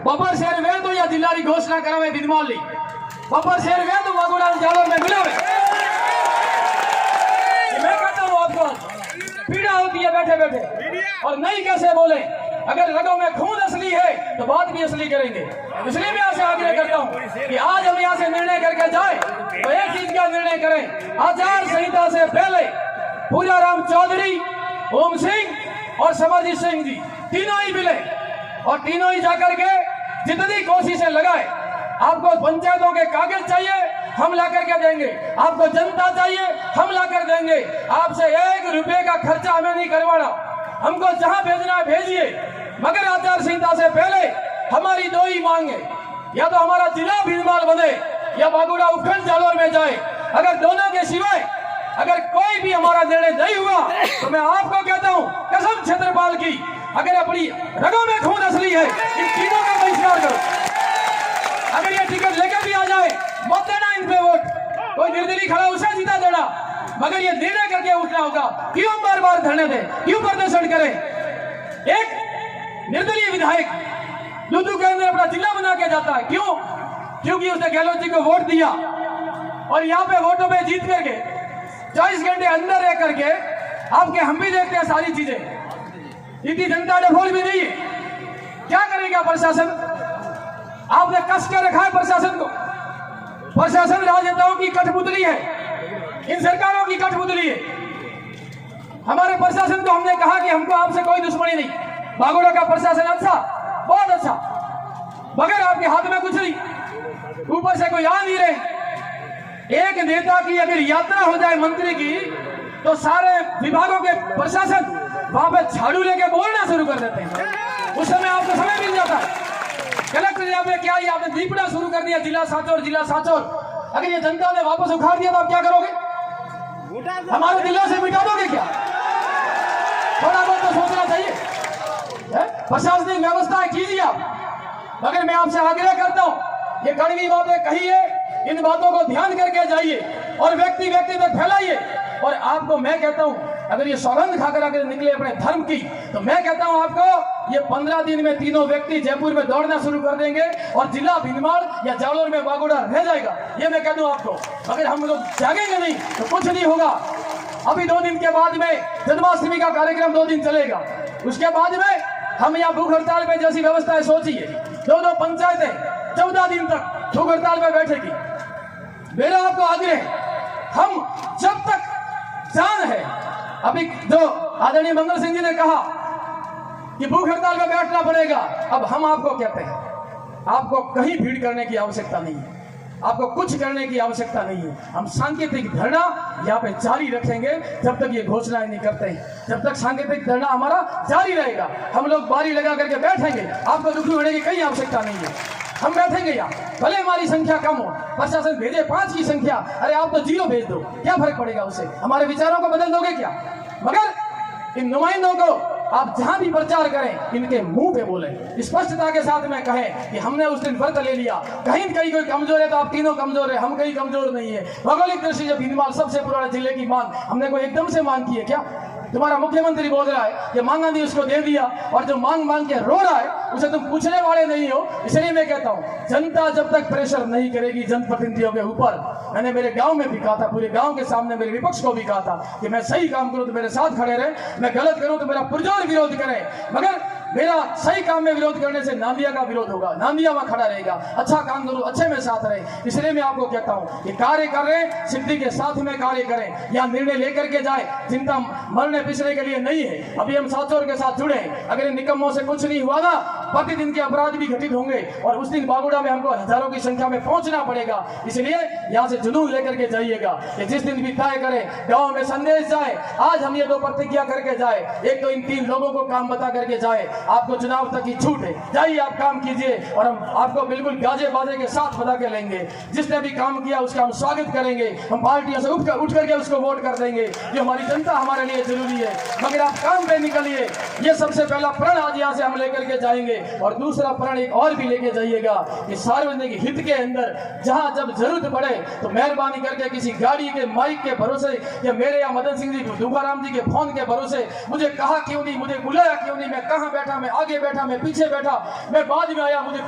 बपर शेर वे तो या जिला की घोषणा करावे बिनमाल ली बपर शेर वे तो वागुड़ा जालोर में मिलावे। मैं कहता हूँ आपको पीड़ा होती है बैठे बैठे और नहीं कैसे बोले। अगर रगों में खून असली है तो बात भी असली करेंगे। इसलिए मैं आपसे आग्रह करता हूँ कि आज हम यहाँ से निर्णय करके जाए तो एक चीज का निर्णय करें, आचार संहिता से पहले पूजाराम चौधरी, ओम सिंह और समरजीत सिंह जी तीनों ही मिले और तीनों ही जाकर के जितनी कोशिशें लगाए। आपको पंचायतों के कागज चाहिए, हम ला करके देंगे। आपको जनता चाहिए, हम ला कर देंगे। आपसे 1 रुपए का खर्चा हमें नहीं करवाना। हमको जहां भेजना है भेजिए, मगर आचार संहिता से पहले हमारी 2 ही मांग है, या तो हमारा जिला भीनमाल बने या बागुड़ा उपखंड जालोर में जाए। अगर दोनों के सिवाय अगर कोई भी हमारा निर्णय नहीं हुआ तो मैं आपको कहता हूं कसम क्षेत्रपाल की, अगर अपनी रगों में खून असली है इन तीनों का बहिष्कार करो। अगर ये टिकट लेकर भी आ जाए मत देना इन पे वोट, कोई निर्दलीय खड़ा उसे जीता देना, मगर ये निर्णय करके उठना होगा। क्यों बार बार धरने दें, क्यों प्रदर्शन करें? एक निर्दलीय विधायक लुधु के अंदर अपना जिला बना के जाता है, क्यों? क्योंकि उसने गहलोत जी को वोट दिया और यहाँ पे वोटों पे जीत करके 24 घंटे अंदर रह करके आपके हम भी देखते हैं सारी चीजें। इतनी जनता डफोल भी नहीं है, क्या करेगा प्रशासन? आपने कस के रखा है प्रशासन को। प्रशासन राजनेताओं की कठपुतली है, इन सरकारों की कठपुतली है। हमारे प्रशासन को हमने कहा कि हमको आपसे कोई दुश्मनी नहीं, बागोड़ा का प्रशासन अच्छा, बहुत अच्छा, मगर आपके हाथ में कुछ नहीं, ऊपर से कोई आ नहीं रहे। एक नेता की अगर यात्रा हो जाए मंत्री की तो सारे विभागों के प्रशासन वहां पे झाड़ू लेके बोलना शुरू कर देते हैं। उस समय आपको समय मिल जाता है। कलेक्टर आपने क्या ही आपने दीपड़ा शुरू कर दिया, जिला साचौर जिला साचौर। अगर ये जनता ने वापस उखाड़ दिया तो आप क्या करोगे? हमारे दिलों से मिटा दोगे क्या? थोड़ा बहुत तो सोचना चाहिए। प्रशासनिक व्यवस्था कीजिए आप। मगर मैं आपसे आग्रह करता हूं, ये कड़वी बातें कही है, इन बातों को ध्यान करके जाइए और व्यक्ति व्यक्ति तक फैलाइए। और आपको मैं कहता हूं, अगर ये सौगंध खाकर अगर निकले अपने धर्म की, तो मैं कहता हूं आपको ये 15 दिन में तीनों व्यक्ति जयपुर में दौड़ना शुरू कर देंगे और जिला भीनमाल या जालोर में बागुड़ा रह जाएगा। ये मैं कह दूं आपको। अगर हम लोग जागेंगे नहीं तो कुछ नहीं होगा। अभी 2 दिन के बाद में जन्माष्टमी का कार्यक्रम 2 दिन चलेगा, उसके बाद में हम यहाँ भूख हड़ताल पे जैसी व्यवस्था सोचिए, 2 पंचायतें 14 दिन तक भूख हड़ताल पे बैठेगी। मेरा आपको आग्रह, हम जब तक जान है, अभी जो आदरणीय मंगल सिंह जी ने कहा कि भूख हड़ताल में बैठना पड़ेगा, अब हम आपको कहते हैं, आपको कहीं भीड़ करने की आवश्यकता नहीं है, आपको कुछ करने की आवश्यकता नहीं है। हम सांकेतिक धरना यहाँ पे जारी रखेंगे जब तक ये घोषणाएं नहीं करते हैं। जब तक सांकेतिक धरना हमारा जारी रहेगा, हम लोग बारी लगा करके बैठेंगे। आपको दुखी होने की कहीं आवश्यकता नहीं है। हम बैठेंगे यहाँ, भले हमारी संख्या कम हो, प्रशासन भेजे 5 की संख्या, अरे आप तो 0 भेज दो, क्या फर्क पड़ेगा उससे? हमारे विचारों को बदल दोगे क्या? मगर इन नुमाइंदों को आप जहां भी प्रचार करें, इनके मुंह पे बोले, स्पष्टता के साथ में कहें कि हमने उस दिन व्रत ले लिया। कहीं कहीं कोई कमजोर है तो आप तीनों कमजोर है, हम कहीं कमजोर नहीं है। भौगोलिक दृष्टि से भीनमाल सबसे पुराने जिले की मांग, हमने कोई एकदम से मांग की है क्या? तुम्हारा मुख्यमंत्री बोल रहा है कि मांगा नहीं उसको दे दिया, और जो मांग मांग के रो रहा है उसे तुम पूछने वाले नहीं हो। इसलिए मैं कहता हूं, जनता जब तक प्रेशर नहीं करेगी जनप्रतिनिधियों के ऊपर, मैंने मेरे गांव में भी कहा था, पूरे गांव के सामने मेरे विपक्ष को भी कहा था कि मैं सही काम करूं तो मेरे साथ खड़े रहे, मैं गलत करूं तो मेरा पुरजोर विरोध करें। मगर मेरा सही काम में विरोध करने से नांदिया का विरोध होगा, नांदिया वहां खड़ा रहेगा। अच्छा काम करूं, अच्छे में साथ रहे। इसलिए मैं आपको कहता हूं कि कार्य कर रहे हैं, सिद्धि के साथ में कार्य करें, या निर्णय लेकर के जाए। चिंता मरने पिछड़े के लिए नहीं है। अभी हम साचौर के साथ जुड़े, अगर इन निकम्मों से कुछ नहीं हुआ ना, प्रतिदिन के अपराध भी घटित होंगे और उस दिन बागुड़ा में हमको हजारों की संख्या में पहुंचना पड़ेगा। इसलिए यहाँ से जुनून लेकर के जाइएगा कि जिस दिन भी तय करें, गाँव में संदेश जाए। आज हम ये 2 प्रतिज्ञा करके जाए, एक तो इन 3 लोगों को काम बता करके जाए, आपको चुनाव तक की छूट है, जाइए आप काम कीजिए और हम आपको बिल्कुल गाजे बाजे के साथ बता के लेंगे। जिसने भी काम किया उसका हम स्वागत करेंगे, हम पार्टियों से उठ करके उसको वोट कर देंगे। जो हमारी जनता हमारे लिए जरूरी है, मगर आप काम पे निकलिए। ये सबसे पहला प्रण आज यहाँ से हम लेकर के जाएंगे। और दूसरा प्रण एक और भी लेके जाइएगा कि सार्वजनिक हित के अंदर जहां जब जरूरत पड़े तो मेहरबानी करके किसी गाड़ी के माइक के भरोसे या मेरे या मदन सिंह जी दुगाराम जी के फोन के भरोसे मुझे कहा क्यों नहीं, मुझे बुलाया क्यों नहीं, मैं कहां बैठा, मैं आगे बैठा, मैं पीछे बैठा, मैं बाद में आया, मुझे